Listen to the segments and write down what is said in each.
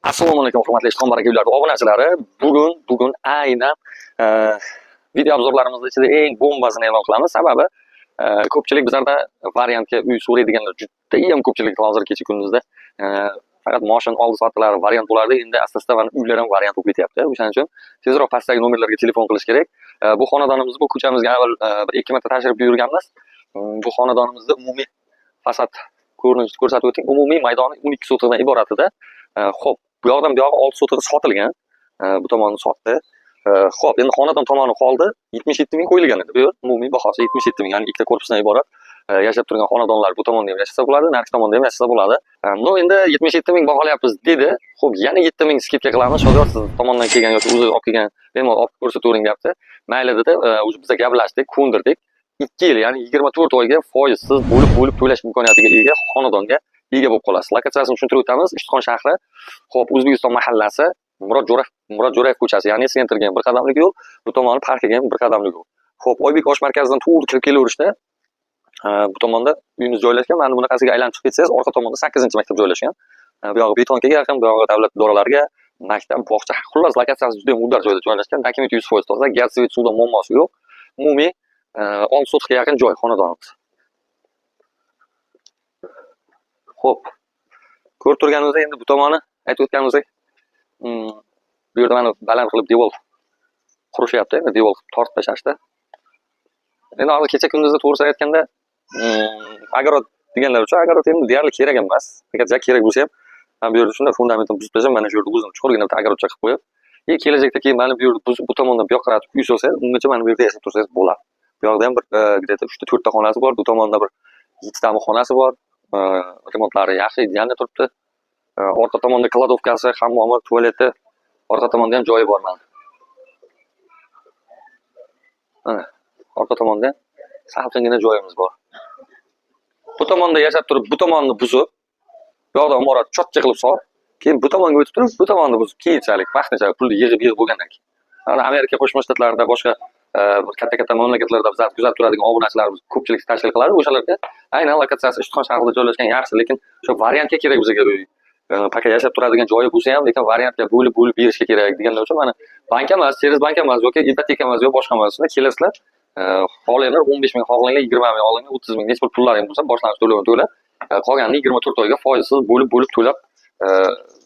Assalomu alaykum hurmatli ijtimoiy baraka uylarning obunachilari. Bugun aynan video obzorlarimizning ichida eng bombasini e'lon qilamiz. Sababi ko'pchilik bizlarda variantga uy so'raydiganlar juda ham ko'pchilik hozir kecha kunduzda faqat mashina oldi sotilari variant bo'lardi. Endi asta-asta uylar ham variant bo'lib ketyapti. O'shaning uchun tezroq pastdagi nomerlarga telefon qilish kerak. Bu xonadonimiz bu ko'chamizga avval bir 2 marta tashrif buyurganmiz. Bu xonadonimizda umumiy fasad ko'rinishini ko'rsatib o'ting. Umumiy maydoni 12 sotixdan iborat edi. Xo'p, bu yoqdan bu yog'i 6 sotig'i sotilgan. Bu tomonni sotdi. Xo'p, endi xonadon tomoni qoldi. 77 ming qo'yilgan edi. Bu umumiy bahosi 77 ming, ya'ni ikkita korpusdan iborat yashab turgan xonadonlar bu tomonda ham yashasa bo'ladi, narigi tomonda ham yashasa bo'ladi. No, endi 77 ming baholayapmiz dedi. Xo'p, yana 7 ming skidka qilamiz. Shodiyor siz tomondan kelgan yoki o'zi olib kelgan bemalol olib ko'rsatavering deyapti. Mayli dedi. O'zi bizga gaplashdik, ko'ndirdik. 2 yil, ya'ni 24 oyga foizsiz bo'lib to'lash imkoniyatiga ega xonadonga ega bo'lib qolasiz. Lokatsiyasini tushuntirib o'tamiz. Ishtixon shahri, xo'p, O'zbekiston mahallasi, Murod Jo'rayev ko'chasi, ya'ni sentrga ham bir qadamlik yo'l, bu tomoni parkiga ham bir qadamlik yo'l. Xo'p, Oybek osh markazidan to'g'ri kirib kelaverishda bu tomonda uyimiz joylashgan. Mana bunaqasiga aylanib chiqib ketsangiz, orqa tomonda 8-maktab joylashgan. Bu yog'i betonga yaqin, bu yog'i davlat idoralariga, maktab, bog'cha, xullas lokatsiyasi juda ham udar joyda joylashgan. Dokumenti 100% toza, gaz, svet, suvda muammosi yo'q. Umumiy 10 sotixga yaqin joy xonadonimiz. Xo'p, ko'rib turganimizda endi bu tomoni aytib o'tganimizdek bu yerda mana baland qilib devor qurishyapti. Devor tortib tashlashdi. Endi hozir kecha kunduzda to'g'risini aytganda agorod deganlar uchun agorod endi deyarli kerak emas. Agar kerak bo'lsa ham bu yerda shunda fundamentni buzib tashlab, mana shu yerda o'zim chuqurgina bitta agorodcha qilib qo'yib, kelajakda keyin mana bu yerda bu tomondan bu yoqqa qaratib uy solsangiz, ungacha mana bu yerda yashab tursangiz bo'ladi. Bu yoqda ham bir где-то 3 ta xonasi bor, bu tomonda bir 7 ta xonasi bor. Remontlari yaxshi, idealni turibdi. Orqa tomonda kladovkasi, hammomi, tualeti, orqa tomonda ham joyi bor mana. Orqa tomonda salqingina joyimiz bor. Bu tomonda yashab turib, bu tomonni buzib, bu yoqdan imorat chotcha qilib sol, keyin bu tomonga o'tib turib, bu tomonni buzib, keyinchalik vaqtinchalik pulni yig'ib bo'lgandan keyin. Mana Amerika Qo'shma Shtatlarida, boshqa katta mamlakatlarda bizlar kuzatib turadigan obunachilarimiz ko'pchilik tashkil qiladi. O'shalarga aynan lokatsiyasi Ishtixon shahrida joylashgan yaxshi, lekin shu variantga kerak bizga uy. Paka yashab turadigan joyi bo'lsa ham, lekin variantga bo'lib berishga kerak deganlar uchun mana bank emas, seriz bank emas yoki ipoteka emas yoki boshqa emasda kelasizlar. Xohlanglar 15 ming, xohlanglar 20 ming, xohlanglar 30 ming, nechta pullaring bo'lsa boshlang'ich to'lovini to'lab, qolganini 24 oyga foizsiz bo'lib to'lab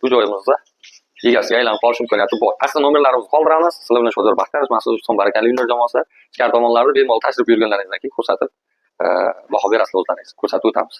bu joyimizda egasiga aylanib qolish imkoniyati bor. Asli nomerlarimizni qoldiramiz. Sizlar bilan Shodiyor Baxtiyorov, Mas'ud Ustun barakali uylar jamoasi ichkari tomonlarni bemalol tashrif buyurganlaringizdan keyin ko'rsatib baho berasizlar o'zlaringiz. Ko'rsatib o'tamiz.